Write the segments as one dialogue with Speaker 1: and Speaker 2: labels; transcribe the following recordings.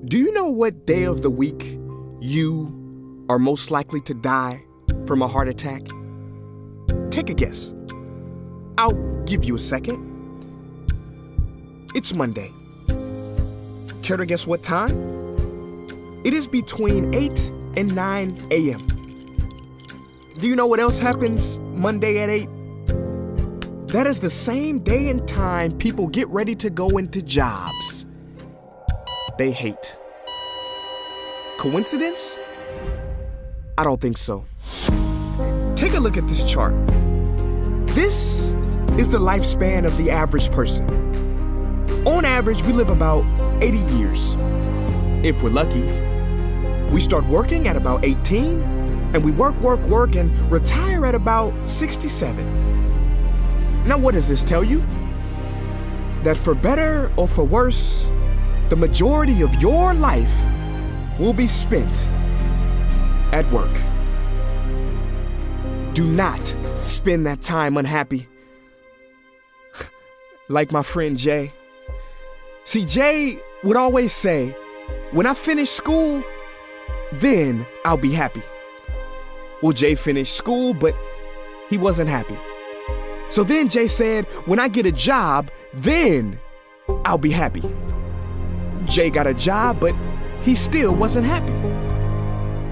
Speaker 1: Do you know what day of the week you are most likely to die from a heart attack? Take a guess. I'll give you a second. It's Monday. Care to guess what time? It is between 8 and 9 a.m. Do you know what else happens Monday at 8? That is the same day and time people get ready to go into jobs they hate. Coincidence? I don't think so. Take a look at this chart. This is the lifespan of the average person. On average, we live about 80 years. If we're lucky, we start working at about 18, and we work, and retire at about 67. Now, what does this tell you? That for better or for worse, the majority of your life will be spent at work. Do not spend that time unhappy. Like my friend Jay. See, Jay would always say, when I finish school, then I'll be happy. Well, Jay finished school, but he wasn't happy. So then Jay said, when I get a job, then I'll be happy. Jay got a job, but he still wasn't happy.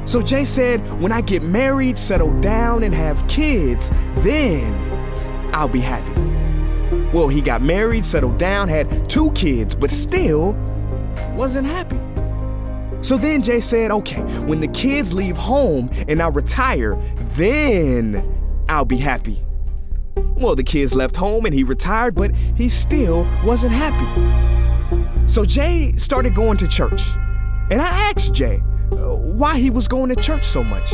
Speaker 1: So Jay said, when I get married, settle down, and have kids, then I'll be happy. Well, he got married, settled down, had 2 kids, but still wasn't happy. So then Jay said, okay, when the kids leave home and I retire, then I'll be happy. Well, the kids left home and he retired, but he still wasn't happy. So Jay started going to church. And I asked Jay why he was going to church so much.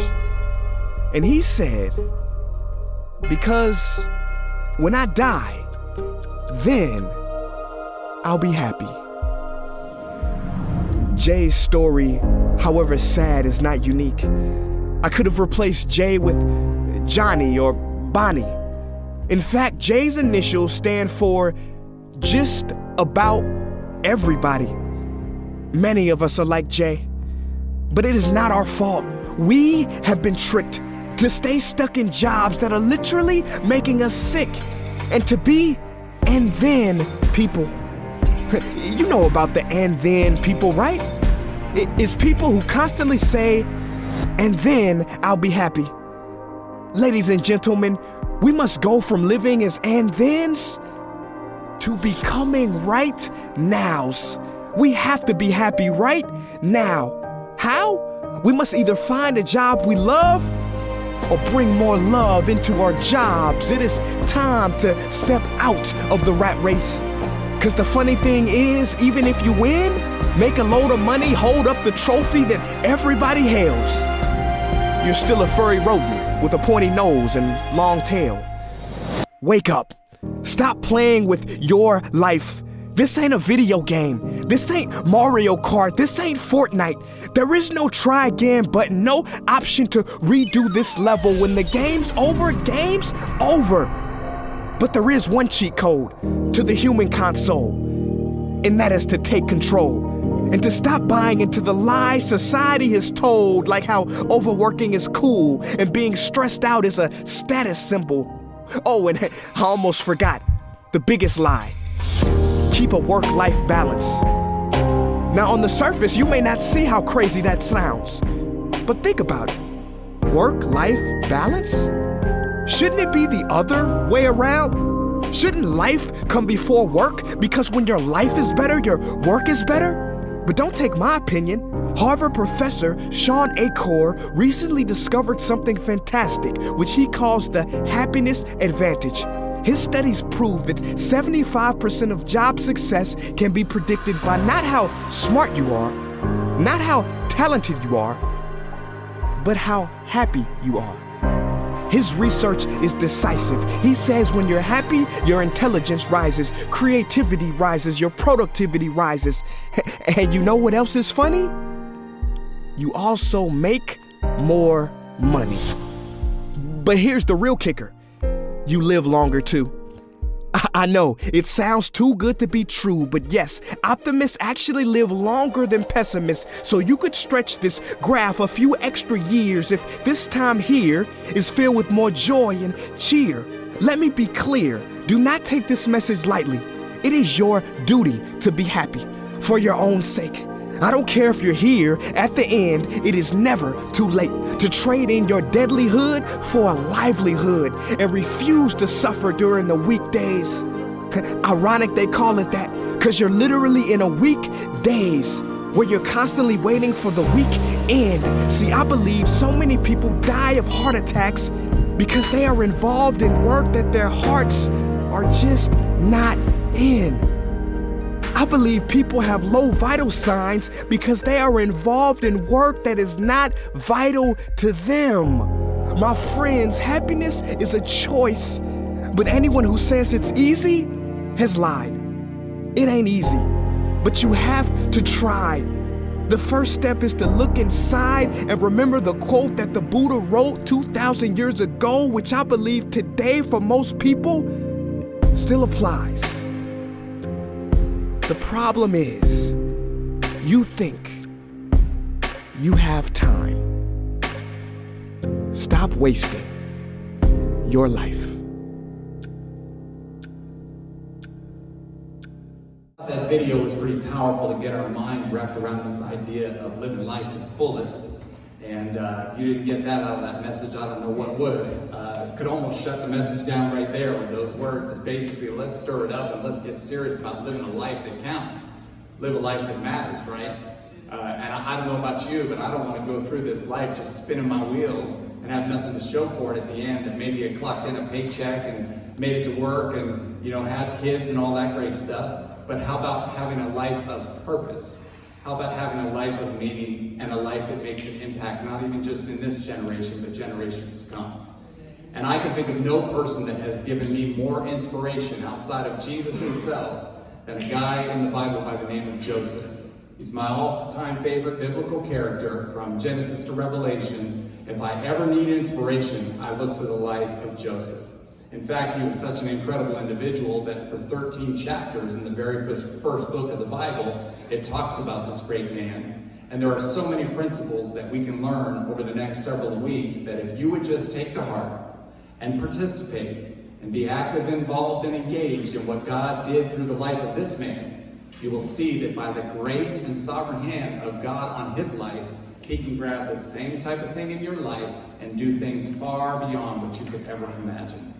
Speaker 1: And he said, because when I die, then I'll be happy. Jay's story, however sad, is not unique. I could have replaced Jay with Johnny or Bonnie. In fact, Jay's initials stand for just about everybody. Many of us are like Jay, but it is not our fault. We have been tricked to stay stuck in jobs that are literally making us sick and to be and then people. You know about the and then people, right? It is people who constantly say, and then I'll be happy. Ladies and gentlemen, we must go from living as and thens to becoming right nows. We have to be happy right now. How? We must either find a job we love or bring more love into our jobs. It is time to step out of the rat race. Because the funny thing is, even if you win, make a load of money, hold up the trophy that everybody hails, you're still a furry rodent with a pointy nose and long tail. Wake up. Stop playing with your life. This ain't a video game. This ain't Mario Kart. This ain't Fortnite. There is no try again button, no option to redo this level. When the game's over, game's over. But there is one cheat code to the human console, and that is to take control and to stop buying into the lies society has told, like how overworking is cool and being stressed out is a status symbol. Oh, and I almost forgot the biggest lie. Keep a work-life balance. Now, on the surface, you may not see how crazy that sounds, but think about it. Work-life balance? Shouldn't it be the other way around? Shouldn't life come before work? Because when your life is better, your work is better? But don't take my opinion. Harvard professor Sean Achor recently discovered something fantastic, which he calls the happiness advantage. His studies prove that 75% of job success can be predicted by not how smart you are, not how talented you are, but how happy you are. His research is decisive. He says when you're happy, your intelligence rises, creativity rises, your productivity rises. And you know what else is funny? You also make more money. But here's the real kicker. You live longer too. I know, it sounds too good to be true, but yes, optimists actually live longer than pessimists, so you could stretch this graph a few extra years if this time here is filled with more joy and cheer. Let me be clear, do not take this message lightly. It is your duty to be happy, for your own sake. I don't care if you're here, at the end, it is never too late to trade in your deadlyhood for a livelihood and refuse to suffer during the weekdays. Ironic they call it that, because you're literally in a weekdays where you're constantly waiting for the weekend. See, I believe so many people die of heart attacks because they are involved in work that their hearts are just not in. I believe people have low vital signs because they are involved in work that is not vital to them. My friends, happiness is a choice, but anyone who says it's easy has lied. It ain't easy, but you have to try. The first step is to look inside and remember the quote that the Buddha wrote 2,000 years ago, which I believe today for most people still applies. The problem is, you think you have time. Stop wasting your life.
Speaker 2: That video was pretty powerful to get our minds wrapped around this idea of living life to the fullest. And if you didn't get that out of that message, I don't know what would. Could almost shut the message down right there with those words. It's basically, let's stir it up and let's get serious about living a life that counts. Live a life that matters, right? And I don't know about you, but I don't want to go through this life just spinning my wheels and have nothing to show for it at the end. And maybe I clocked in a paycheck and made it to work and, had kids and all that great stuff. But how about having a life of purpose? How about having a life of meaning and a life that makes an impact, not even just in this generation, but generations to come? And I can think of no person that has given me more inspiration outside of Jesus himself than a guy in the Bible by the name of Joseph. He's my all-time favorite biblical character from Genesis to Revelation. If I ever need inspiration, I look to the life of Joseph. In fact, he was such an incredible individual that for 13 chapters in the very first book of the Bible, it talks about this great man. And there are so many principles that we can learn over the next several weeks that if you would just take to heart and participate and be active, involved, and engaged in what God did through the life of this man, you will see that by the grace and sovereign hand of God on his life, he can grab the same type of thing in your life and do things far beyond what you could ever imagine.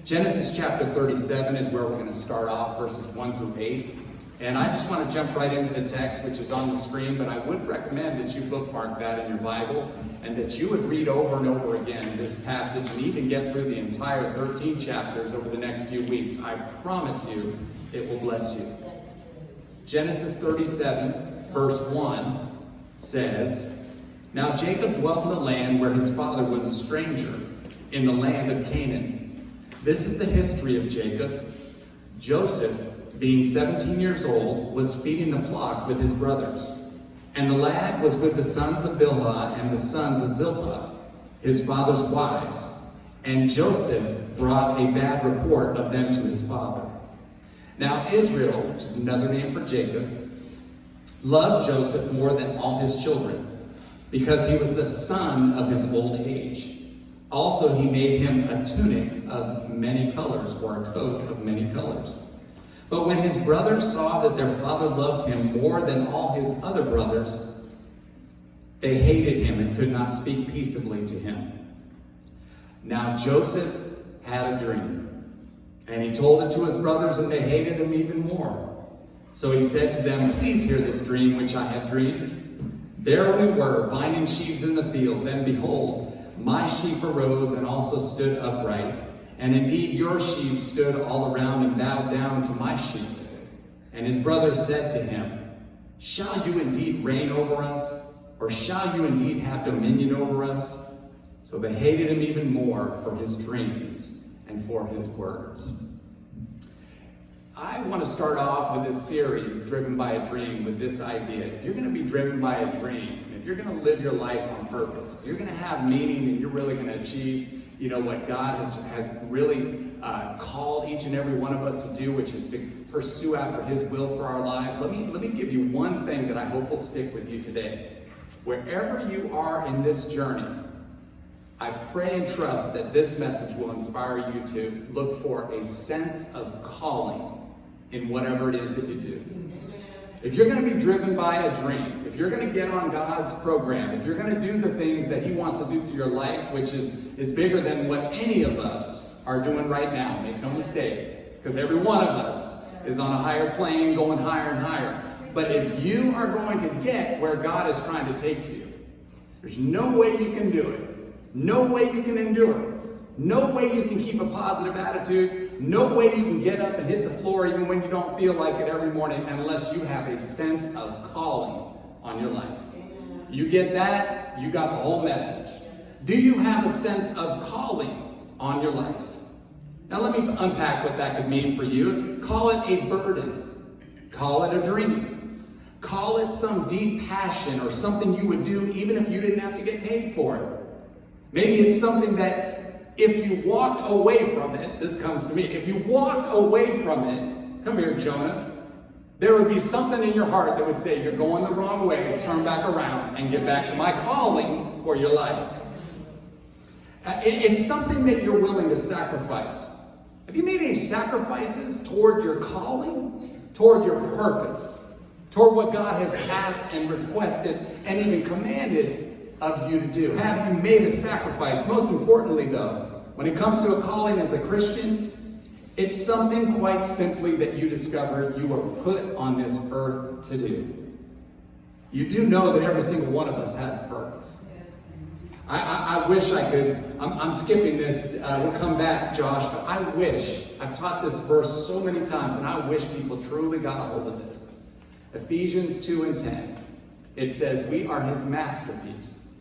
Speaker 2: Genesis chapter 37 is where we're going to start off, verses 1 through 8. And I just want to jump right into the text, which is on the screen, but I would recommend that you bookmark that in your Bible and that you would read over and over again this passage and even get through the entire 13 chapters over the next few weeks. I promise you, it will bless you. Genesis 37, verse 1 says, "Now Jacob dwelt in the land where his father was a stranger, in the land of Canaan. This is the history of Jacob. Joseph, being 17 years old, was feeding the flock with his brothers. And the lad was with the sons of Bilhah and the sons of Zilpah, his father's wives. And Joseph brought a bad report of them to his father. Now Israel," which is another name for Jacob, "loved Joseph more than all his children, because he was the son of his old age. Also he made him a tunic of many colors," or a coat of many colors. "But when his brothers saw that their father loved him more than all his other brothers, they hated him and could not speak peaceably to him. Now Joseph had a dream, and he told it to his brothers, and they hated him even more. So he said to them, 'Please hear this dream which I have dreamed. There we were, binding sheaves in the field. Then behold, my sheaf arose and also stood upright. And indeed your sheaves stood all around and bowed down to my sheaf. And his brothers said to him, Shall you indeed reign over us? Or shall you indeed have dominion over us?' So they hated him even more for his dreams and for his words." I want to start off with this series, Driven by a Dream, with this idea. If you're going to be driven by a dream, if you're going to live your life on purpose, if you're going to have meaning and you're really going to achieve what God has really called each and every one of us to do, which is to pursue after his will for our lives. Let me give you one thing that I hope will stick with you today. Wherever you are in this journey, I pray and trust that this message will inspire you to look for a sense of calling in whatever it is that you do. If you're going to be driven by a dream, if you're going to get on God's program, if you're going to do the things that he wants to do to your life, which is bigger than what any of us are doing right now, make no mistake, because every one of us is on a higher plane going higher and higher. But if you are going to get where God is trying to take you, there's no way you can do it. No way you can endure. No way you can keep a positive attitude. No way you can get up and hit the floor even when you don't feel like it every morning unless you have a sense of calling on your life. You get that, you got the whole message. Do you have a sense of calling on your life? Now let me unpack what that could mean for you. Call it a burden. Call it a dream. Call it some deep passion or something you would do even if you didn't have to get paid for it. Maybe it's something that if you walked away from it, this comes to me, if you walked away from it, come here, Jonah, there would be something in your heart that would say, you're going the wrong way, turn back around and get back to my calling for your life. It's something that you're willing to sacrifice. Have you made any sacrifices toward your calling, toward your purpose, toward what God has asked and requested and even commanded of you to do? Have you made a sacrifice? Most importantly, though, when it comes to a calling as a Christian, it's something quite simply that you discover you were put on this earth to do. You do know that every single one of us has a purpose. I wish I could, I'm skipping this, we'll come back, Josh, but I wish, I've taught this verse so many times, and I wish people truly got a hold of this. Ephesians 2:10, it says, we are his masterpiece.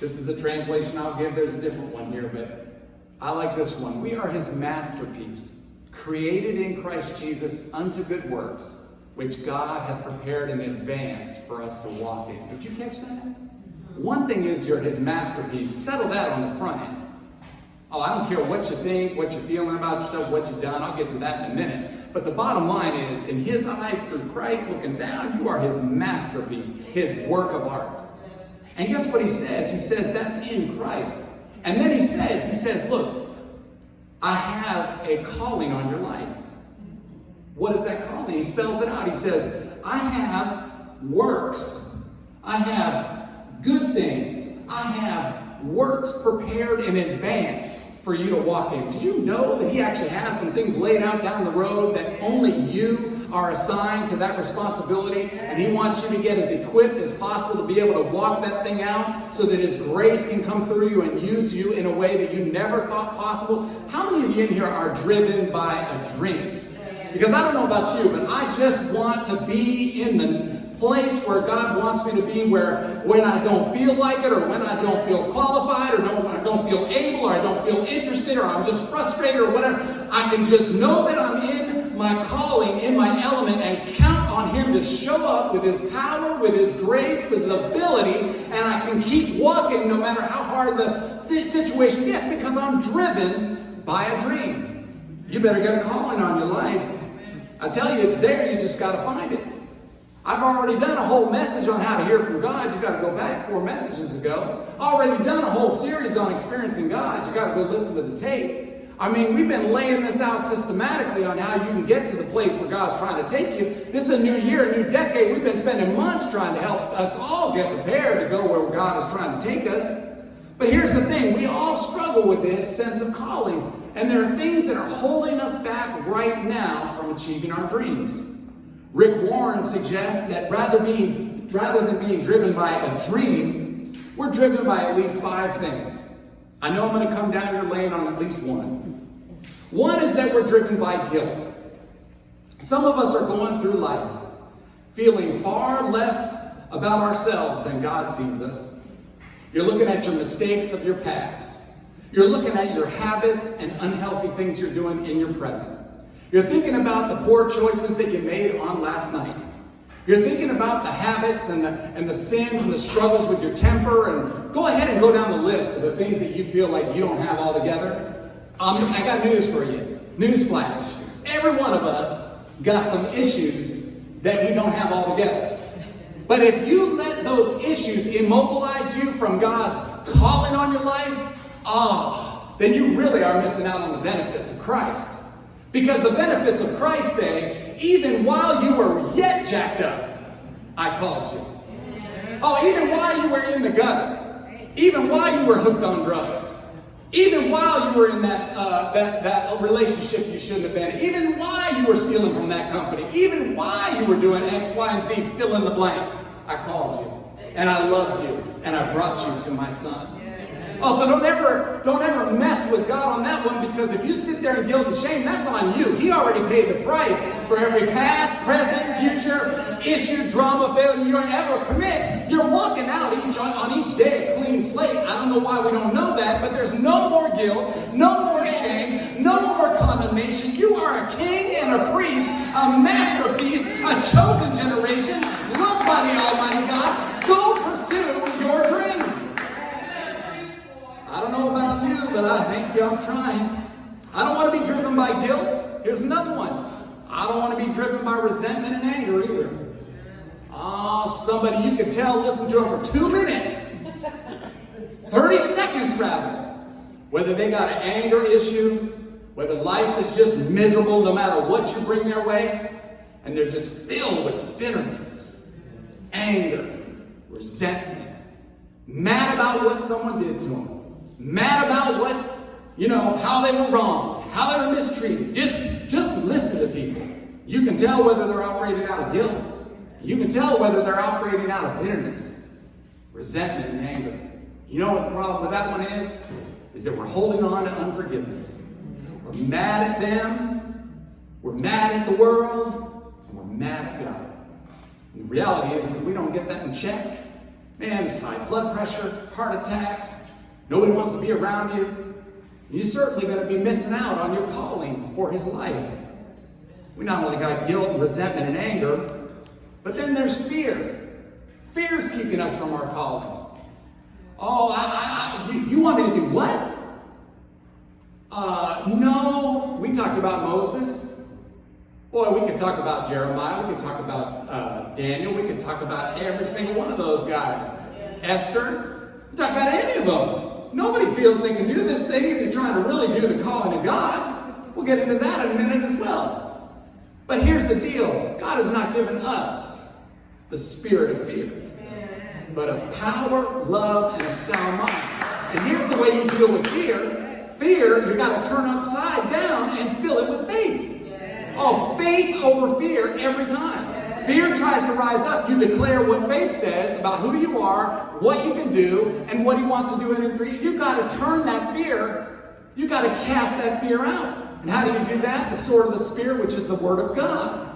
Speaker 2: This is the translation I'll give. There's a different one here, but I like this one. We are his masterpiece, created in Christ Jesus unto good works, which God hath prepared in advance for us to walk in. Did you catch that? One thing is you're his masterpiece. Settle that on the front end. Oh, I don't care what you think, what you're feeling about yourself, what you've done. I'll get to that in a minute. But the bottom line is, in his eyes, through Christ looking down, you are his masterpiece, his work of art. And guess what he says? He says that's in Christ. And then he says, look, I have a calling on your life. What is that calling? He spells it out. He says, I have works. I have good things. I have works prepared in advance for you to walk in. Did you know that he actually has some things laid out down the road that only you are assigned to that responsibility, and he wants you to get as equipped as possible to be able to walk that thing out so that his grace can come through you and use you in a way that you never thought possible? How many of you in here are driven by a dream? Because I don't know about you, but I just want to be in the place where God wants me to be, where when I don't feel like it, or when I don't feel qualified, or I don't feel able, or I don't feel interested, or I'm just frustrated, or whatever, I can just know that I'm in my calling, in my element, and count on him to show up with his power, with his grace, with his ability, and I can keep walking no matter how hard the situation gets, because I'm driven by a dream. You better get a calling on your life. I tell you, it's there, you just got to find it. I've already done a whole message on how to hear from God. You got to go back 4 messages ago. Already done a whole series on experiencing God. You got to go listen to the tape. I mean, we've been laying this out systematically on how you can get to the place where God's trying to take you. This is a new year, a new decade. We've been spending months trying to help us all get prepared to go where God is trying to take us. But here's the thing. We all struggle with this sense of calling. And there are things that are holding us back right now from achieving our dreams. Rick Warren suggests that rather than being driven by a dream, we're driven by at least 5 things. I know I'm going to come down your lane on at least one. One is that we're driven by guilt. Some of us are going through life feeling far less about ourselves than God sees us. You're looking at your mistakes of your past. You're looking at your habits and unhealthy things you're doing in your present. You're thinking about the poor choices that you made on last night. You're thinking about the habits and the sins and the struggles with your temper, and go ahead and go down the list of the things that you feel like you don't have all together. I got news for you. Newsflash. Every one of us got some issues that we don't have all together. But if you let those issues immobilize you from God's calling on your life, then you really are missing out on the benefits of Christ. Because the benefits of Christ say, even while you were yet jacked up, I called you. Oh, even while you were in the gutter, even while you were hooked on drugs, even while you were in that relationship you shouldn't have been, even while you were stealing from that company, even while you were doing X, Y, and Z, fill in the blank, I called you, and I loved you, and I brought you to my son. Also, don't ever mess with God on that one, because if you sit there in guilt and shame, that's on you. He already paid the price for every past, present, future issue, drama, failure you ever commit. You're walking out on each day a clean slate. I don't know why we don't know that, but there's no more guilt, no more shame, no more condemnation. You are a king and a priest, a masterpiece, a chosen generation, loved by the Almighty God. Go pursue your dream. I don't know about you, but I think y'all trying. I don't want to be driven by guilt. Here's another one. I don't want to be driven by resentment and anger either. Somebody you could tell listen to them for 2 minutes. 30 seconds rather. Whether they got an anger issue, whether life is just miserable no matter what you bring their way, and they're just filled with bitterness, anger, resentment, mad about what someone did to them, mad about how they were wrong, how they were mistreated. Just listen to people. You can tell whether they're operating out of guilt. You can tell whether they're operating out of bitterness, resentment, and anger. You know what the problem with that one is? Is that we're holding on to unforgiveness. We're mad at them, we're mad at the world, and we're mad at God. And the reality is, if we don't get that in check, man, there's high blood pressure, heart attacks, nobody wants to be around you. You're certainly going to be missing out on your calling for his life. We not only got guilt and resentment and anger, but then there's fear. Fear is keeping us from our calling. You want me to do what? No. We talked about Moses. Boy, we could talk about Jeremiah. We could talk about Daniel. We could talk about every single one of those guys. Esther. We talk about any of them. Nobody feels they can do this thing if you're trying to really do the calling of God. We'll get into that in a minute as well. But here's the deal. God has not given us the spirit of fear, but of power, love, and a sound mind. And here's the way you deal with fear. Fear, you got to turn upside down and fill it with faith. Faith over fear every time. Fear tries to rise up. You declare what faith says about who you are, what you can do, and what he wants to do in it through you. You've got to turn that fear. You've got to cast that fear out. And how do you do that? The sword of the Spirit, which is the Word of God.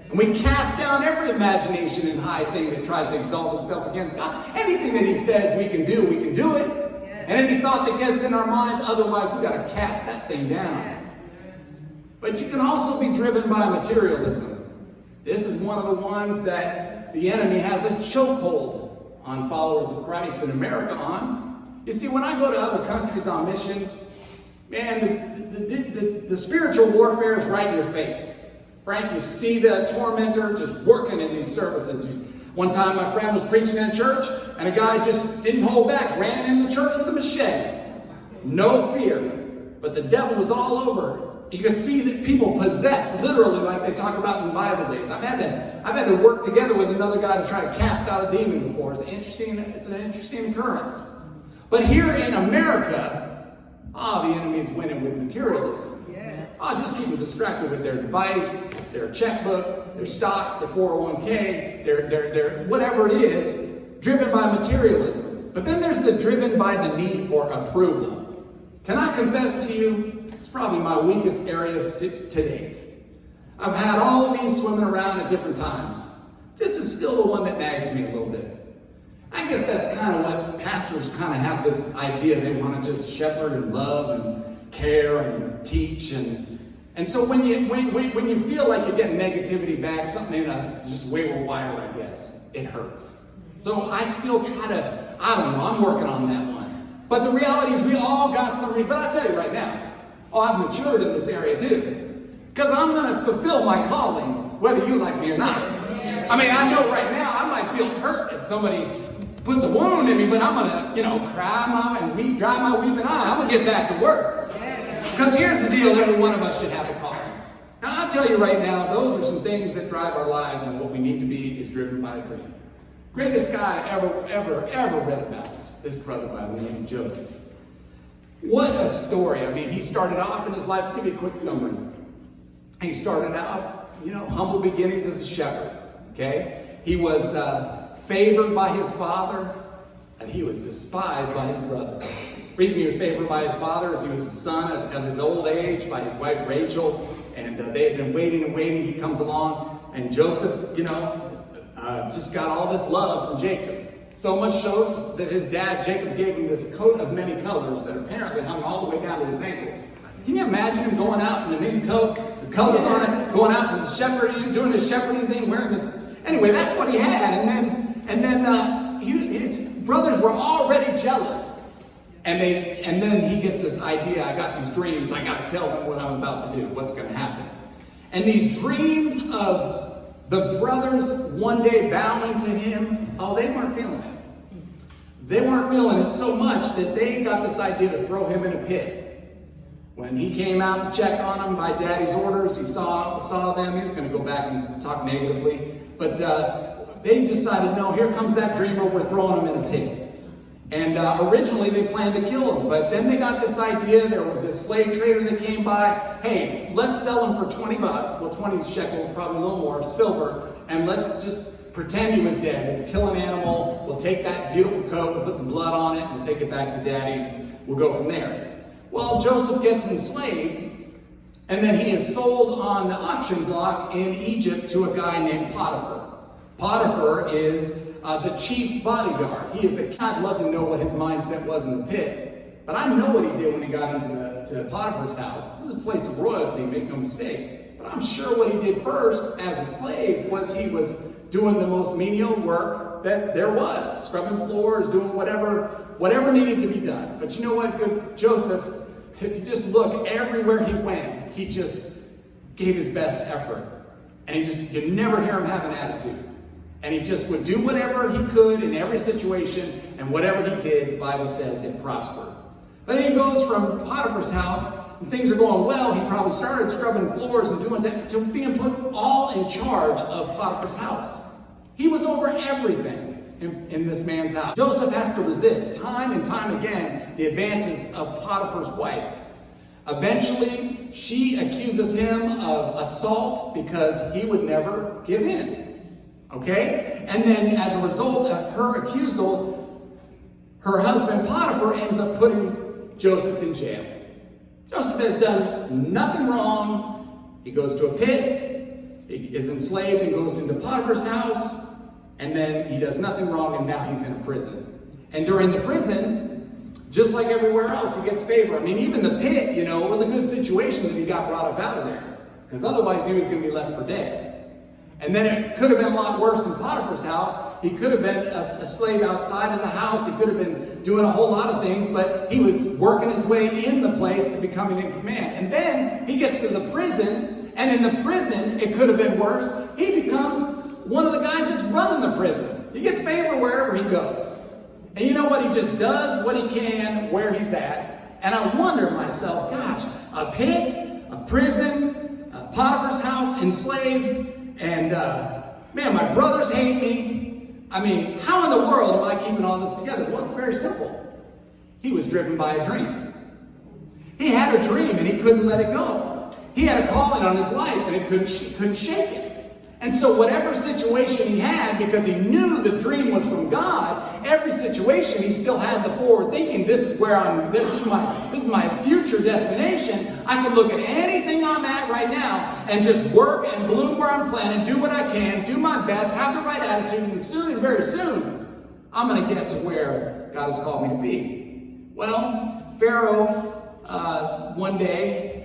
Speaker 2: And we cast down every imagination and high thing that tries to exalt itself against God. Anything that he says we can do it. And any thought that gets in our minds, otherwise we've got to cast that thing down. But you can also be driven by materialism. This is one of the ones that the enemy has a chokehold on followers of Christ in America on. You see, when I go to other countries on missions, man, the spiritual warfare is right in your face. Frank, you see the tormentor just working in these services. One time my friend was preaching in a church, and a guy just didn't hold back, ran in the church with a machete. No fear. But the devil was all over. You can see that people possessed, literally, like they talk about in Bible days. I've had to work together with another guy to try to cast out a demon before. It's an interesting occurrence. But here in America, the enemy's winning with materialism. Just keep them distracted with their device, their checkbook, their stocks, their 401k, their whatever it is, driven by materialism. But then there's the driven by the need for approval. Can I confess to you, it's probably my weakest area to date. I've had all of these swimming around at different times. This is still the one that nags me a little bit. I guess that's kind of what pastors kind of have this idea. They want to just shepherd and love and care and teach. And so when you feel like you're getting negativity back, something in us just wayward wire, I guess. It hurts. So I still try to, I'm working on that one. But the reality is we all got something. But I'll tell you right now, Oh, I've matured in this area too. Because I'm going to fulfill my calling, whether you like me or not. I mean, I know right now I might feel hurt if somebody puts a wound in me, but I'm going to, cry and dry my weeping eye. I'm going to get back to work. Because here's the deal, every one of us should have a calling. Now, I'll tell you right now, those are some things that drive our lives, and what we need to be is driven by a dream. Greatest guy I ever read about is this brother by the name of Joseph. What a story. I mean, he started off in his life, I'll give you a quick summary. He started out, humble beginnings as a shepherd, okay? He was favored by his father, and he was despised by his brother. The reason he was favored by his father is he was the son of his old age by his wife Rachel, and they had been waiting and waiting. He comes along, and Joseph, just got all this love from Jacob. So much so that his dad, Jacob, gave him this coat of many colors that apparently hung all the way down to his ankles. Can you imagine him going out in a mink coat, the colors on it, going out to the shepherding, doing his shepherding thing, wearing this? Anyway, that's what he had. And then his brothers were already jealous. And then he gets this idea, I got these dreams, I got to tell them what I'm about to do, what's going to happen. And these dreams of the brothers one day bowing to him, they weren't feeling it. They weren't feeling it so much that they got this idea to throw him in a pit. When he came out to check on them by daddy's orders, he saw them. He was going to go back and talk negatively. But they decided, no, here comes that dreamer, we're throwing him in a pit. And originally they planned to kill him, but then they got this idea. There was this slave trader that came by. Hey, let's sell him for $20. Well, 20 shekels, probably a little more, silver. And let's just pretend he was dead. We'll kill an animal. We'll take that beautiful coat. We'll put some blood on it. We'll take it back to daddy. We'll go from there. Well, Joseph gets enslaved. And then he is sold on the auction block in Egypt to a guy named Potiphar. Potiphar is the chief bodyguard. He is the king. I'd love to know what his mindset was in the pit. But I know what he did when he got into Potiphar's house. It was a place of royalty, make no mistake. But I'm sure what he did first as a slave was he was doing the most menial work that there was. Scrubbing floors, doing whatever needed to be done. But you know what, good Joseph, if you just look everywhere he went, he just gave his best effort. And you never hear him have an attitude. And he just would do whatever he could in every situation, and whatever he did, the Bible says it prospered. Then he goes from Potiphar's house, and things are going well. He probably started scrubbing floors and doing that, to being put all in charge of Potiphar's house. He was over everything in this man's house. Joseph has to resist time and time again the advances of Potiphar's wife. Eventually, she accuses him of assault because he would never give in. Okay? And then as a result of her accusal, her husband Potiphar ends up putting Joseph in jail. Joseph has done nothing wrong. He goes to a pit, he is enslaved and goes into Potiphar's house, and then he does nothing wrong, and now he's in a prison. And during the prison, just like everywhere else, he gets favor. I mean, even the pit, it was a good situation that he got brought up out of there, because otherwise he was going to be left for dead. And then it could have been a lot worse in Potiphar's house. He could have been a slave outside of the house. He could have been doing a whole lot of things, but he was working his way in the place to becoming in command. And then he gets to the prison, and in the prison, it could have been worse. He becomes one of the guys that's running the prison. He gets favor wherever he goes. And you know what? He just does what he can where he's at. And I wonder myself, gosh, a pit, a prison, Potiphar's house, enslaved, and man, my brothers hate me. I mean, how in the world am I keeping all this together? Well, it's very simple. He was driven by a dream. He had a dream and he couldn't let it go. He had a calling on his life and he couldn't shake it. And so whatever situation he had, because he knew the dream was from God, every situation he still had the forward thinking, this is my future destination. I can look at anything I'm at right now and just work and bloom where I'm planted, do what I can, do my best, have the right attitude, and soon and very soon, I'm going to get to where God has called me to be. Well, Pharaoh one day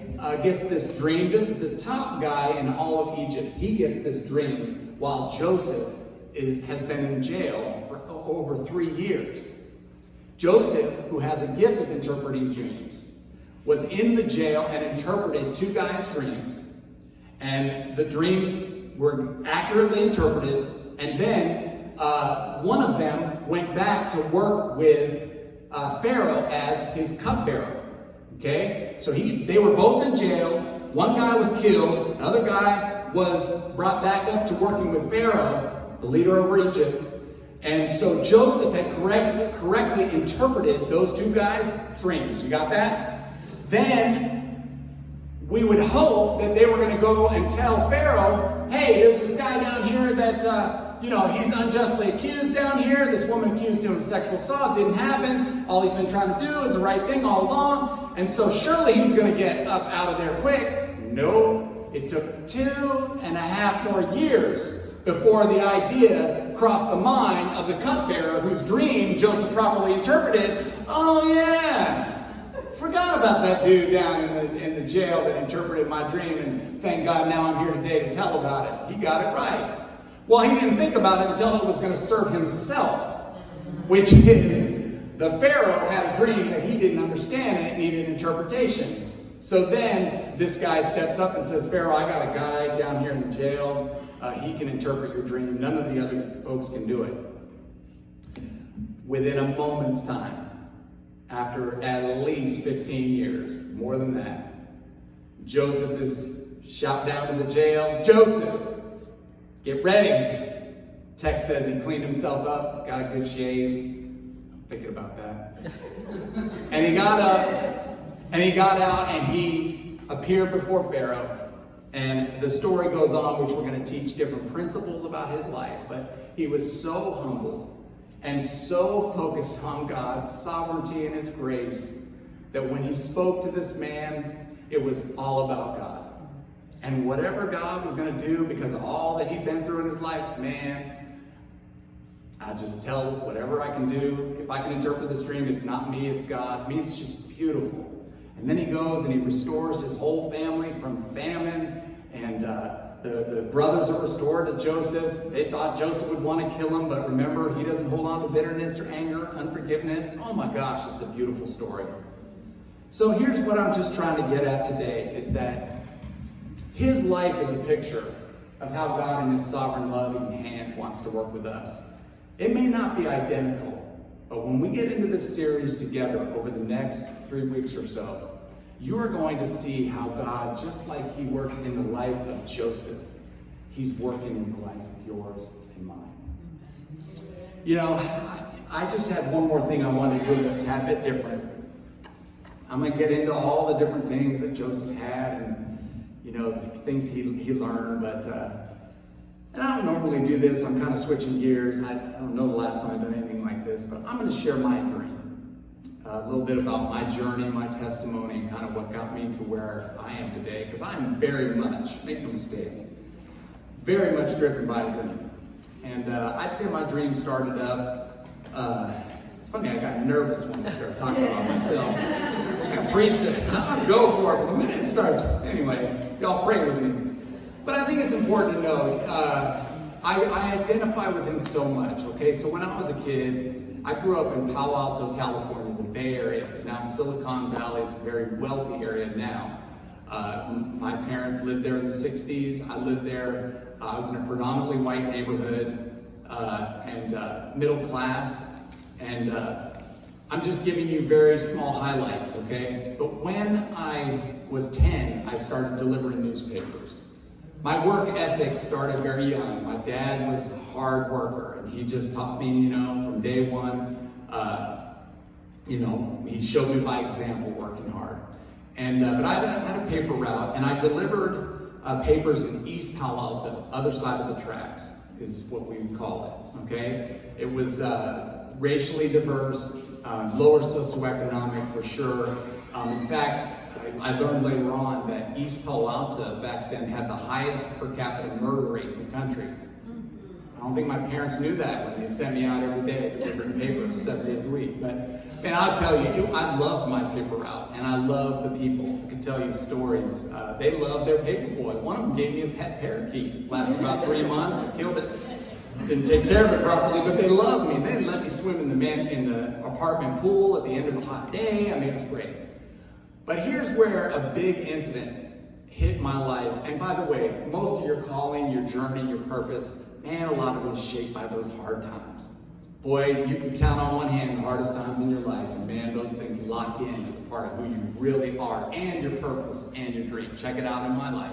Speaker 2: gets this dream. This is the top guy in all of Egypt. He gets this dream while Joseph has been in jail for over 3 years. Joseph, who has a gift of interpreting dreams, was in the jail and interpreted two guys' dreams. And the dreams were accurately interpreted, and then one of them went back to work with Pharaoh as his cupbearer. Okay? So they were both in jail. One guy was killed. The other guy was brought back up to working with Pharaoh, the leader over Egypt. And so Joseph had correctly interpreted those two guys' dreams. You got that? Then we would hope that they were going to go and tell Pharaoh, hey, there's this guy down here that, he's unjustly accused down here. This woman accused him of sexual assault. Didn't happen. All he's been trying to do is the right thing all along. And so surely he's going to get up out of there quick. No, it took 2.5 more years before the idea crossed the mind of the cupbearer whose dream Joseph properly interpreted. Oh yeah, forgot about that dude down in the jail that interpreted my dream, and thank God now I'm here today to tell about it. He got it right. Well, he didn't think about it until it was going to serve himself, which is the Pharaoh had a dream that he didn't understand and it needed interpretation. So then this guy steps up and says, Pharaoh, I got a guy down here in jail. He can interpret your dream. None of the other folks can do it. Within a moment's time, after at least 15 years, more than that, Joseph is shot down to the jail. Joseph, get ready. Text says he cleaned himself up, got a good shave. I'm thinking about that. And he got up, and he got out, and he appeared before Pharaoh. And the story goes on, which we're going to teach different principles about his life. But he was so humble and so focused on God's sovereignty and his grace that when he spoke to this man, it was all about God. And whatever God was going to do because of all that he'd been through in his life, man, I just tell whatever I can do. If I can interpret this dream, it's not me, it's God. I mean, it's just beautiful. And then he goes and he restores his whole family from famine. And the brothers are restored to Joseph. They thought Joseph would want to kill him, but remember, he doesn't hold on to bitterness or anger, unforgiveness. Oh my gosh, it's a beautiful story. So here's what I'm just trying to get at today, is that his life is a picture of how God in his sovereign loving hand wants to work with us. It may not be identical, but when we get into this series together over the next 3 weeks or so, you are going to see how God, just like he worked in the life of Joseph, he's working in the life of yours and mine. I just had one more thing I wanted to do that's a tad bit different. I'm going to get into all the different things that Joseph had and, the things he learned, but and I don't normally do this. I'm kind of switching gears. I don't know the last time I've done anything like this, but I'm going to share my dream. A little bit about my journey, my testimony, and kind of what got me to where I am today, because I'm very much, make no mistake, very much driven by a dream. And I'd say my dream started up, it's funny, I got nervous when I started talking about myself. I preached it, I'll go for it, but the minute it starts, anyway, y'all pray with me. But I think it's important to know, I identify with him so much, okay? So when I was a kid, I grew up in Palo Alto, California, the Bay Area. It's now Silicon Valley. It's a very wealthy area now. My parents lived there in the 60s. I lived there. I was in a predominantly white neighborhood and middle class. And I'm just giving you very small highlights, okay? But when I was 10, I started delivering newspapers. My work ethic started very young. My dad was a hard worker, and he just taught me, from day one, he showed me by example working hard. And but I had a paper route, and I delivered papers in East Palo Alto, other side of the tracks is what we would call it, okay? It was racially diverse, lower socioeconomic for sure. In fact, I learned later on that East Palo Alto back then had the highest per capita murder rate in the country. I don't think my parents knew that when they sent me out every day delivering papers 7 days a week. But man, I'll tell you, I loved my paper route, and I loved the people. I could tell you stories. They loved their paper boy. One of them gave me a pet parakeet. Lasted about 3 months. I killed it. Didn't take care of it properly, but they loved me. They let me swim in the apartment pool at the end of a hot day. I mean, it was great. But here's where a big incident hit my life. And by the way, most of your calling, your journey, your purpose, man, a lot of it is shaped by those hard times. Boy, you can count on one hand the hardest times in your life, and man, those things lock in as a part of who you really are, and your purpose, and your dream. Check it out in my life.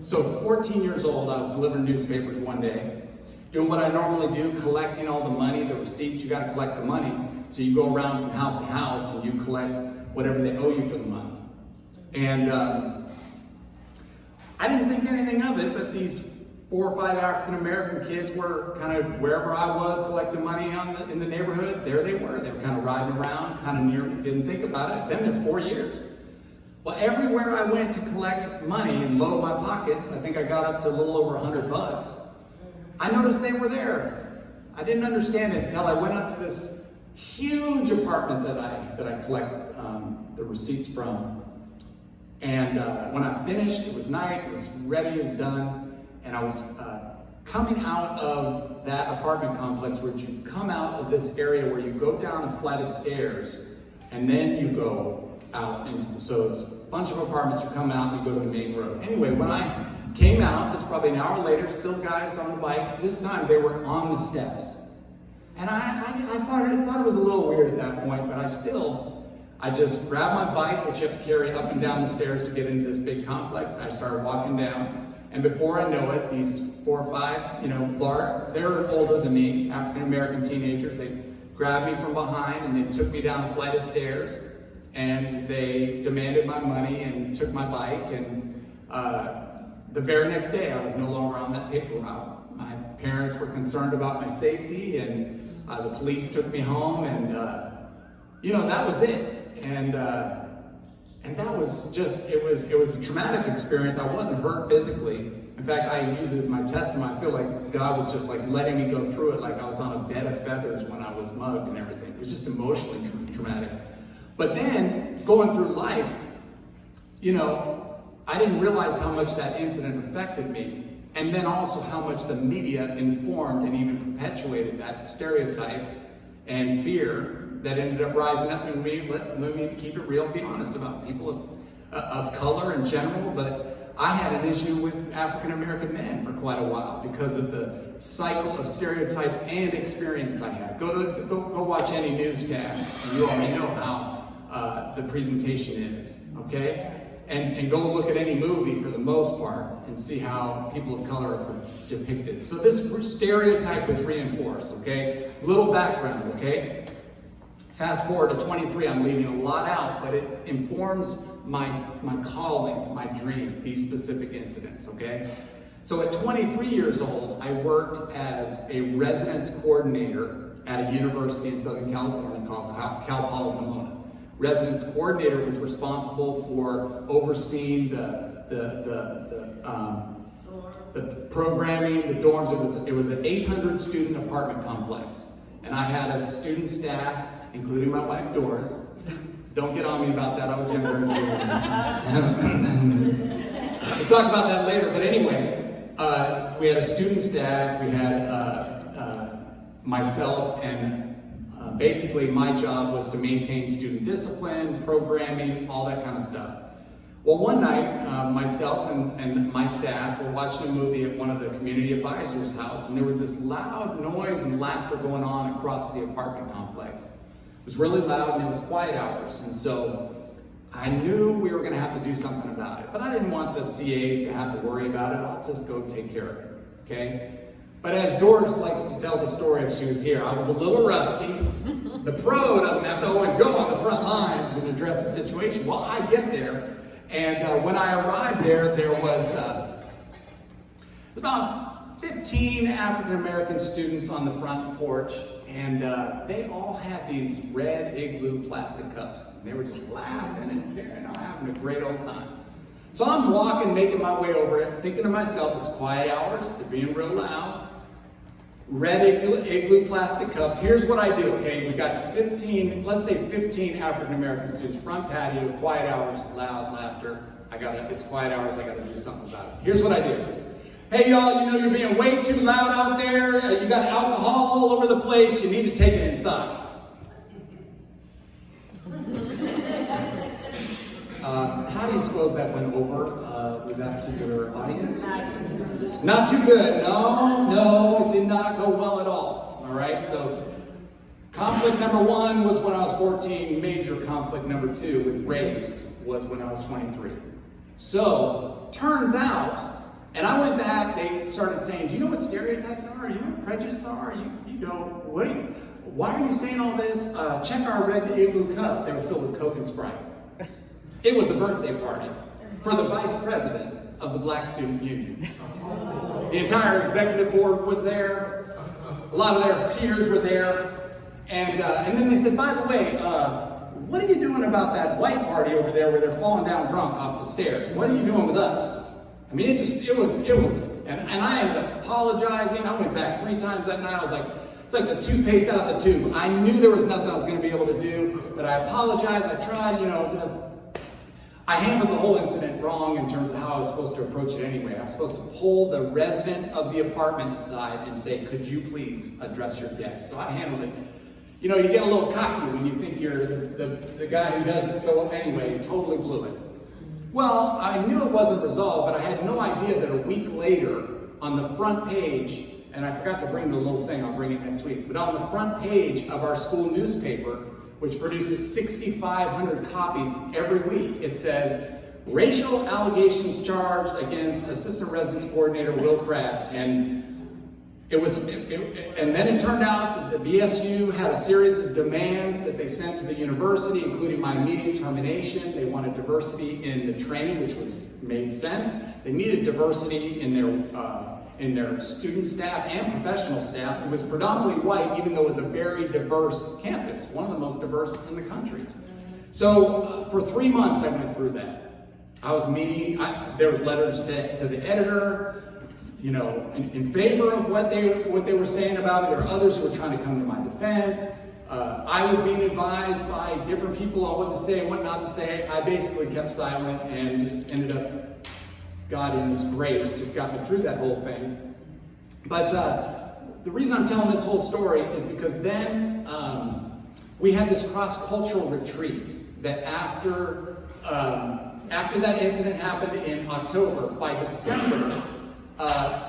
Speaker 2: So 14 years old, I was delivering newspapers one day, doing what I normally do, collecting all the money, the receipts. You got to collect the money. So you go around from house to house, and you collect whatever they owe you for the month. And I didn't think anything of it, but these 4 or 5 African-American kids were kind of wherever I was collecting money in the neighborhood, there they were. They were kind of riding around, kind of near me, didn't think about it. Been there 4 years. Well, everywhere I went to collect money and load my pockets, I think I got up to a little over $100. I noticed they were there. I didn't understand it until I went up to this huge apartment that I collect the receipts from. And when I finished, it was night, it was ready, it was done. And I was coming out of that apartment complex where you come out of this area where you go down a flight of stairs and then you go out into so it's a bunch of apartments, you come out and you go to the main road. Anyway, when I came out, this probably an hour later, still guys on the bikes. This time they were on the steps. And I thought it was a little weird at that point, but I just grabbed my bike, which you have to carry up and down the stairs to get into this big complex, and I started walking down. And before I know it, these 4 or 5, they're older than me, African-American teenagers, they grabbed me from behind and they took me down a flight of stairs and they demanded my money and took my bike. And the very next day, I was no longer on that paper route. My parents were concerned about my safety, and the police took me home, and that was it. And that was just, it was a traumatic experience. I wasn't hurt physically. In fact, I use it as my testimony. I feel like God was just like letting me go through it like I was on a bed of feathers when I was mugged and everything. It was just emotionally traumatic. But then, going through life, I didn't realize how much that incident affected me. And then also how much the media informed and even perpetuated that stereotype and fear that ended up rising up in me, let me keep it real, be honest about people of color in general, but I had an issue with African-American men for quite a while because of the cycle of stereotypes and experience I had. Go watch any newscast, and you already know how the presentation is, okay? And go look at any movie for the most part and see how people of color are depicted. So this stereotype was reinforced, okay? Little background, okay? Fast forward to 23, I'm leaving a lot out, but it informs my calling, my dream, these specific incidents, okay? So at 23 years old, I worked as a residence coordinator at a university in Southern California called Cal Poly Pomona. Residence coordinator was responsible for overseeing the programming, the dorms. It was an 800 student apartment complex. And I had a student staff, including my wife, Doris. Don't get on me about that, I was younger as well. We'll talk about that later, but anyway, we had a student staff, we had myself, and basically my job was to maintain student discipline, programming, all that kind of stuff. Well, one night, myself and my staff were watching a movie at one of the community advisors' house, and there was this loud noise and laughter going on across the apartment complex. It was really loud and it was quiet hours, and so I knew we were going to have to do something about it. But I didn't want the CAs to have to worry about it. I'll just go take care of it, okay? But as Doris likes to tell the story if she was here, I was a little rusty. The pro doesn't have to always go on the front lines and address the situation. Well, I get there, and when I arrived there, there was about 15 African-American students on the front porch, and they all had these red igloo plastic cups. And they were just laughing and carrying on, having a great old time. So I'm walking, making my way over it, thinking to myself, it's quiet hours, they're being real loud. Red igloo plastic cups. Here's what I do, okay? We've got 15, let's say 15 African-American students, front patio, quiet hours, loud laughter. It's quiet hours, I gotta do something about it. Here's what I do. Hey y'all, you're being way too loud out there. You got alcohol all over the place. You need to take it inside. how do you suppose that went over with that particular audience? Not too good. No, it did not go well at all. All right, so conflict number 1 was when I was 14. Major conflict number 2 with race was when I was 23. So, turns out, and I went back, they started saying, do you know what stereotypes are? You know what prejudices are? You know, why are you saying all this? Check our red Igloo cups. They were filled with Coke and Sprite. It was a birthday party for the vice president of the Black Student Union. The entire executive board was there. A lot of their peers were there. And then they said, by the way, what are you doing about that white party over there where they're falling down drunk off the stairs? What are you doing with us? I mean, it was, and I ended up apologizing. I went back 3 times that night. I was like, it's like the toothpaste out of the tube. I knew there was nothing I was going to be able to do, but I apologized. I tried, I handled the whole incident wrong in terms of how I was supposed to approach it anyway. I was supposed to pull the resident of the apartment aside and say, could you please address your guests? So I handled it. You know, you get a little cocky when you think you're the guy who does it. So anyway, totally blew it. Well, I knew it wasn't resolved, but I had no idea that a week later, on the front page, and I forgot to bring the little thing, I'll bring it next week, but on the front page of our school newspaper, which produces 6,500 copies every week, it says, racial allegations charged against Assistant Residence Coordinator Will Kratt. And then it turned out that the BSU had a series of demands that they sent to the university, including my immediate termination. They wanted diversity in the training, which made sense. They needed diversity in their student staff and professional staff. It was predominantly white, even though it was a very diverse campus, one of the most diverse in the country. So for 3 months, I went through that. I was meeting. There was letters to the editor, in favor of what they were saying about me. There were others who were trying to come to my defense. I was being advised by different people on what to say and what not to say. I basically kept silent and just ended up, God in His grace, just got me through that whole thing. But the reason I'm telling this whole story is because then we had this cross-cultural retreat that after that incident happened in October, by December,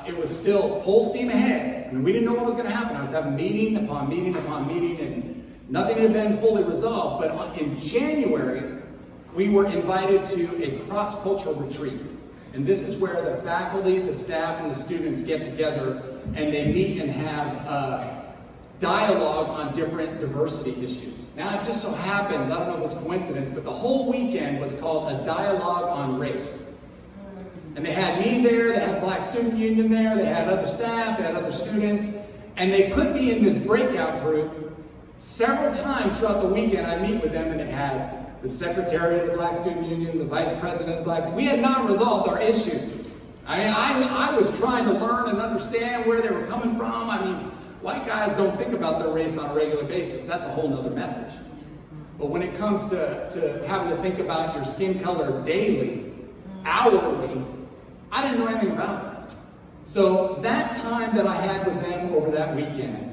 Speaker 2: it was still full steam ahead. I mean, we didn't know what was going to happen. I was having meeting upon meeting upon meeting, and nothing had been fully resolved. But in January, we were invited to a cross-cultural retreat. And this is where the faculty, the staff, and the students get together, and they meet and have dialogue on different diversity issues. Now, it just so happens, I don't know if it was coincidence, but the whole weekend was called a dialogue on race. And they had me there, they had Black Student Union there, they had other staff, they had other students, and they put me in this breakout group. Several times throughout the weekend, I meet with them, and it had the secretary of the Black Student Union, the vice president of the Black Student Union. We had not resolved our issues. I mean, I was trying to learn and understand where they were coming from. I mean, white guys don't think about their race on a regular basis. That's a whole nother message. But when it comes to having to think about your skin color daily, hourly, I didn't know anything about that. So that time that I had with them over that weekend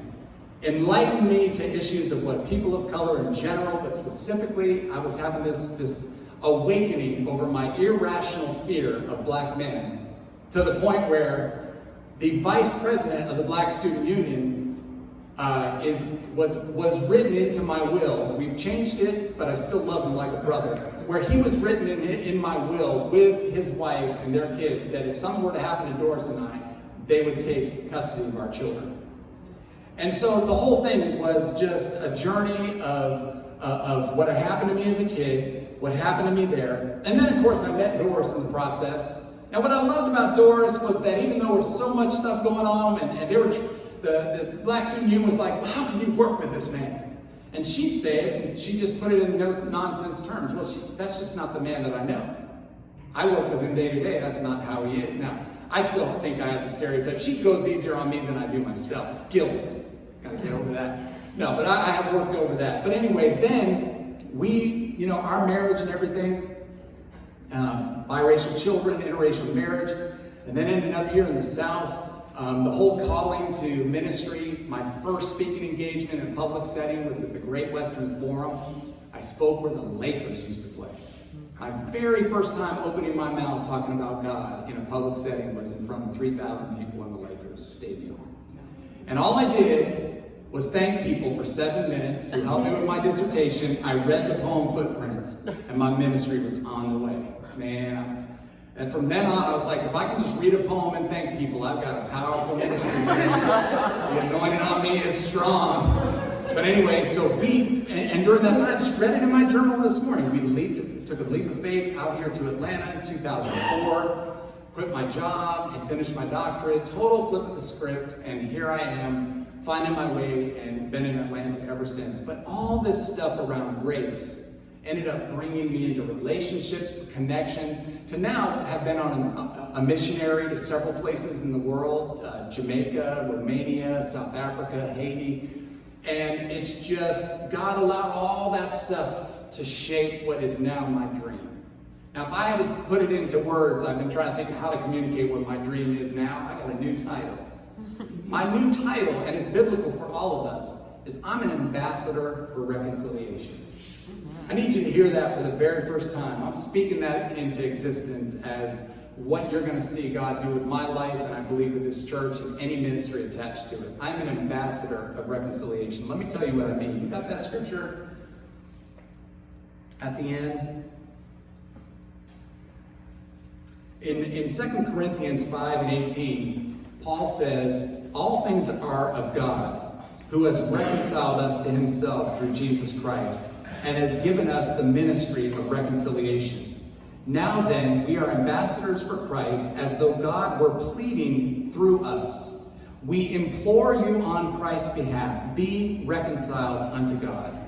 Speaker 2: enlightened me to issues of what people of color in general, but specifically I was having this awakening over my irrational fear of black men, to the point where the vice president of the Black Student Union was written into my will. We've changed it, but I still love him like a brother. Where he was written in my will with his wife and their kids, that if something were to happen to Doris and I, they would take custody of our children. And so the whole thing was just a journey of what had happened to me as a kid, what happened to me there, and then of course I met Doris in the process. Now what I loved about Doris was that even though there was so much stuff going on, and the Black Student Union was like, well, how can you work with this man? And she'd say it, and she just put it in no nonsense terms. Well, that's just not the man that I know. I work with him day to day. That's not how he is. Now, I still think I have the stereotype. She goes easier on me than I do myself. Guilt. Gotta get over that. No, but I have worked over that. But anyway, then we, our marriage and everything, biracial children, interracial marriage, and then ended up here in the South. The whole calling to ministry, my first speaking engagement in a public setting was at the Great Western Forum. I spoke where the Lakers used to play. My very first time opening my mouth talking about God in a public setting was in front of 3,000 people in the Lakers Stadium. And all I did was thank people for 7 minutes who helped me with my dissertation. I read the poem Footprints, and my ministry was on the way. Man, and from then on, I was like, if I can just read a poem and thank people, I've got a powerful ministry. The anointing on me is strong. But anyway, so and during that time, I just read it in my journal this morning. We took a leap of faith out here to Atlanta in 2004, quit my job, had finished my doctorate, total flip of the script, and here I am, finding my way and been in Atlanta ever since. But all this stuff around race ended up bringing me into relationships, connections, to now have been on a missionary to several places in the world, Jamaica, Romania, South Africa, Haiti. And it's just, God allowed all that stuff to shape what is now my dream. Now, if I had to put it into words, I've been trying to think of how to communicate what my dream is now. I got a new title. My new title, and it's biblical for all of us, is I'm an ambassador for reconciliation. I need you to hear that for the very first time. I'm speaking that into existence as what you're going to see God do with my life, and I believe with this church and any ministry attached to it. I'm an ambassador of reconciliation. Let me tell you what I mean. You got that scripture at the end? In 2 Corinthians 5 and 18, Paul says, all things are of God, who has reconciled us to himself through Jesus Christ, and has given us the ministry of reconciliation. Now then, we are ambassadors for Christ, as though God were pleading through us. We implore you on Christ's behalf, be reconciled unto God.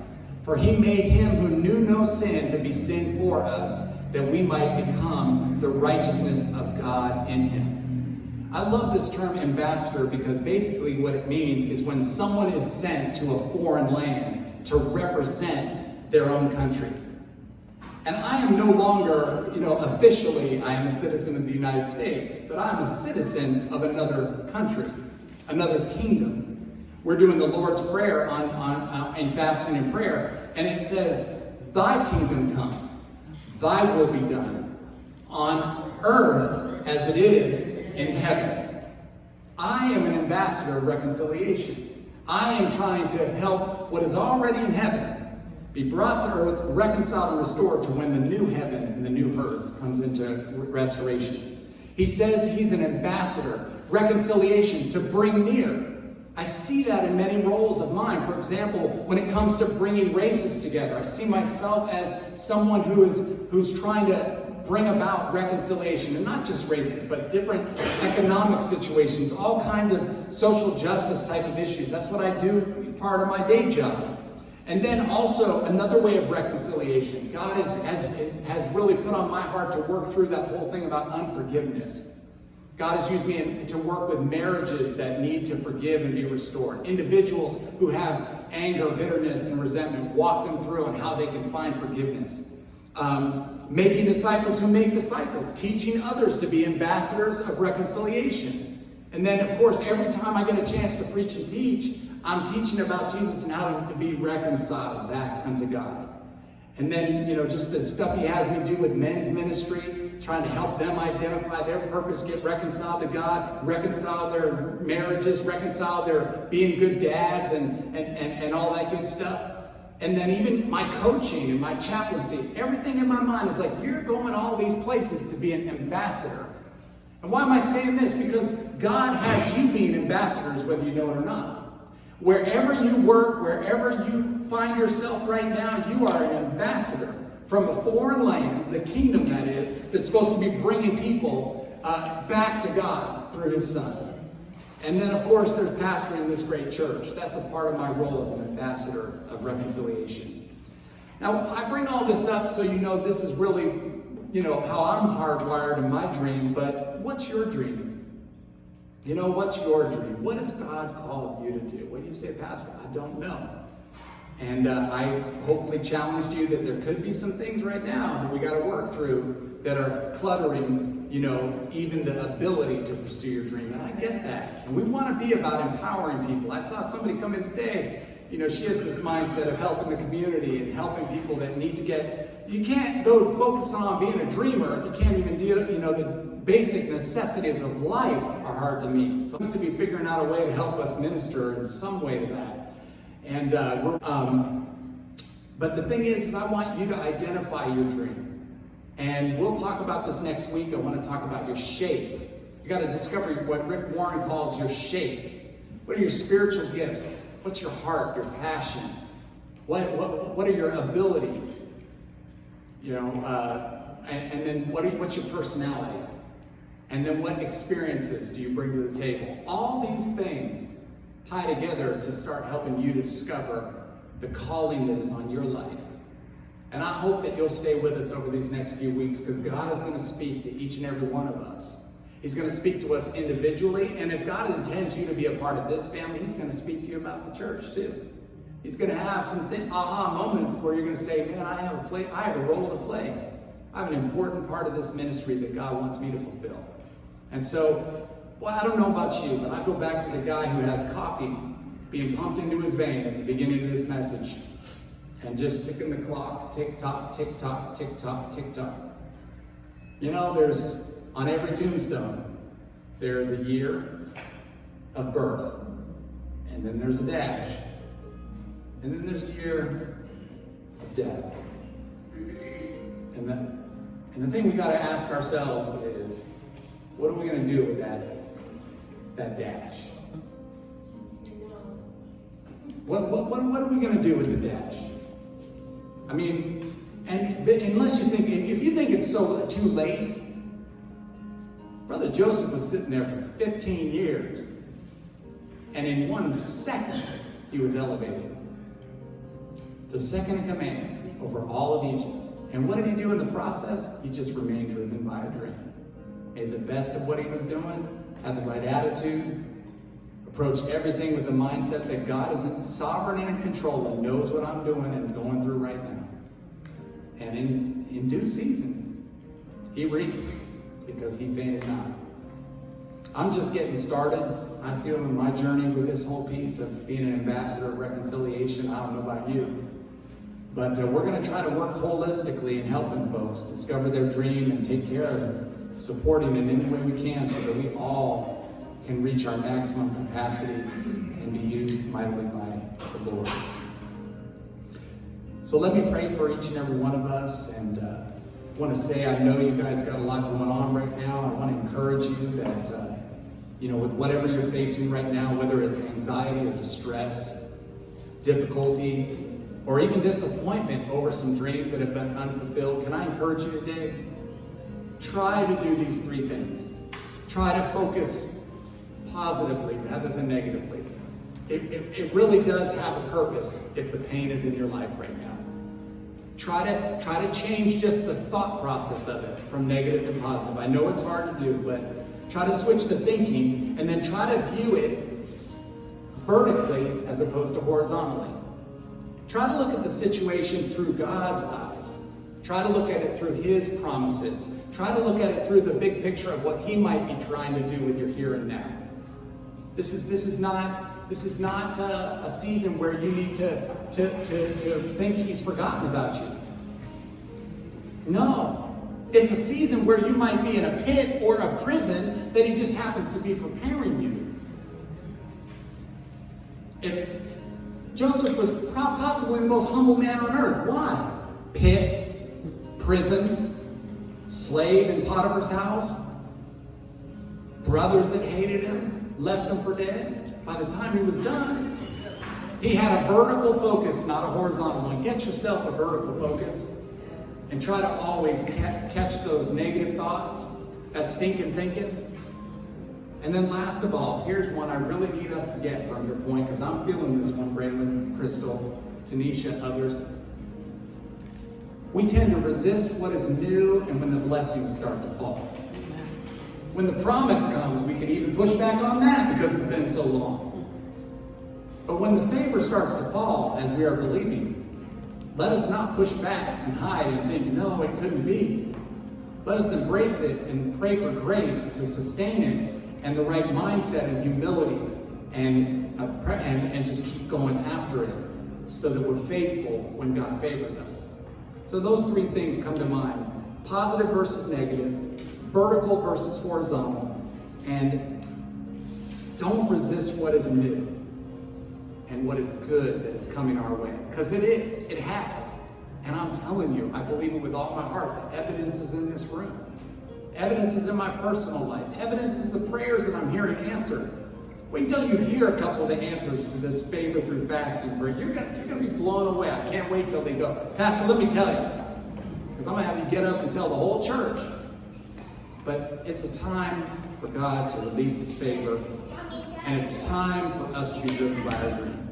Speaker 2: For he made him who knew no sin to be sin for us, that we might become the righteousness of God in him. I love this term ambassador because basically what it means is when someone is sent to a foreign land to represent their own country. And I am no longer, officially, I am a citizen of the United States, but I'm a citizen of another country, another kingdom. We're doing the Lord's Prayer in fasting and prayer, and it says, thy kingdom come, thy will be done, on earth as it is in heaven. I am an ambassador of reconciliation. I am trying to help what is already in heaven be brought to earth, reconciled and restored to when the new heaven and the new earth comes into restoration. He says he's an ambassador, reconciliation, to bring near. I see that in many roles of mine. For example, when it comes to bringing races together, I see myself as someone who's trying to bring about reconciliation, and not just races, but different economic situations, all kinds of social justice type of issues. That's what I do, part of my day job. And then also another way of reconciliation. God has really put on my heart to work through that whole thing about unforgiveness. God has used me to work with marriages that need to forgive and be restored. Individuals who have anger, bitterness, and resentment, walk them through on how they can find forgiveness. Making disciples who make disciples. Teaching others to be ambassadors of reconciliation. And then, of course, every time I get a chance to preach and teach, I'm teaching about Jesus and how to be reconciled back unto God. And then, just the stuff he has me do with men's ministry, trying to help them identify their purpose, get reconciled to God, reconcile their marriages, reconcile their being good dads and all that good stuff. And then even my coaching and my chaplaincy, everything in my mind is like, you're going all these places to be an ambassador. And why am I saying this? Because God has you being ambassadors, whether you know it or not. Wherever you work, wherever you find yourself right now, you are an ambassador from a foreign land, the kingdom that is, that's supposed to be bringing people back to God through his Son. And then, of course, there's pastoring this great church. That's a part of my role as an ambassador of reconciliation. Now, I bring all this up so you know this is really, how I'm hardwired in my dream, but what's your dream? What's your dream? What has God called you to do? What do you say, Pastor? I don't know. And I hopefully challenged you that there could be some things right now that we got to work through that are cluttering, even the ability to pursue your dream. And I get that. And we want to be about empowering people. I saw somebody come in today, she has this mindset of helping the community and helping people that need to get you can't go focus on being a dreamer if you can't even deal, the basic necessities of life are hard to meet. So it seems to be figuring out a way to help us minister in some way to that. And but the thing is, I want you to identify your dream. And we'll talk about this next week. I want to talk about your shape. You got to discover what Rick Warren calls your shape. What are your spiritual gifts? What's your heart, your passion? What are your abilities? And then what's your personality? And then what experiences do you bring to the table? All these things tie together to start helping you to discover the calling that is on your life. And I hope that you'll stay with us over these next few weeks, because God is going to speak to each and every one of us. He's going to speak to us individually, and if God intends you to be a part of this family, He's going to speak to you about the church too. He's going to have some aha moments where you're going to say, man, I have a role to play. I have an important part of this ministry that God wants me to fulfill. And so, well, I don't know about you, but I go back to the guy who has coffee being pumped into his vein at the beginning of this message, and just ticking the clock, tick tock, tick tock, tick tock, tick tock. There's, on every tombstone, there's a year of birth, and then there's a dash, and then there's a year of death. And the thing we got to ask ourselves is, what are we going to do with that dash? What are we going to do with the dash? I mean, unless you think, if you think it's too late, Brother Joseph was sitting there for 15 years, and in 1 second, he was elevated to second in command over all of Egypt. And what did he do in the process? He just remained driven by a dream. Made the best of what he was doing, had the right attitude, approached everything with the mindset that God is sovereign and in control and knows what I'm doing and going through right now. And in due season, he reaped, because he fainted not. I'm just getting started. I feel in my journey with this whole piece of being an ambassador of reconciliation. I don't know about you, but we're going to try to work holistically in helping folks discover their dream and take care of it, supporting it in any way we can, so that we all can reach our maximum capacity and be used mightily by the Lord. So let me pray for each and every one of us, and I want to say, I know you guys got a lot going on right now. I want to encourage you that, with whatever you're facing right now, whether it's anxiety or distress, difficulty, or even disappointment over some dreams that have been unfulfilled, can I encourage you today? Try to do these 3 things. Try to focus positively rather than negatively. It really does have a purpose if the pain is in your life right now. Try to change just the thought process of it from negative to positive. I know it's hard to do, but try to switch the thinking, and then try to view it vertically as opposed to horizontally. Try to look at the situation through God's eyes. Try to look at it through His promises. Try to look at it through the big picture of what He might be trying to do with your here and now. This is not a season where you need to think He's forgotten about you. No. It's a season where you might be in a pit or a prison that He just happens to be preparing you. Joseph was possibly the most humble man on earth. Why? Pit, prison, slave in Potiphar's house, brothers that hated him, left him for dead. By the time he was done, he had a vertical focus, not a horizontal one. Get yourself a vertical focus, and try to always catch those negative thoughts, that stinking thinking. And then last of all, here's one I really need us to get from your point, because I'm feeling this one, Braylon, Crystal, Tanisha, others. We tend to resist what is new and when the blessings start to fall. When the promise comes, we can even push back on that because it's been so long. But when the favor starts to fall, as we are believing, let us not push back and hide and think, no, it couldn't be. Let us embrace it and pray for grace to sustain it, and the right mindset and humility, and just keep going after it, so that we're faithful when God favors us. So those three things come to mind. Positive versus negative, vertical versus horizontal, and don't resist what is new and what is good that is coming our way. Because it has. And I'm telling you, I believe it with all my heart, the evidence is in this room. Evidence is in my personal life. Evidence is the prayers that I'm hearing answered. Wait until you hear a couple of the answers to this favor through fasting prayer. You're gonna be blown away. I can't wait till they go, Pastor, let me tell you. Because I'm going to have you get up and tell the whole church. But it's a time for God to release his favor. And it's time for us to be driven by our dream.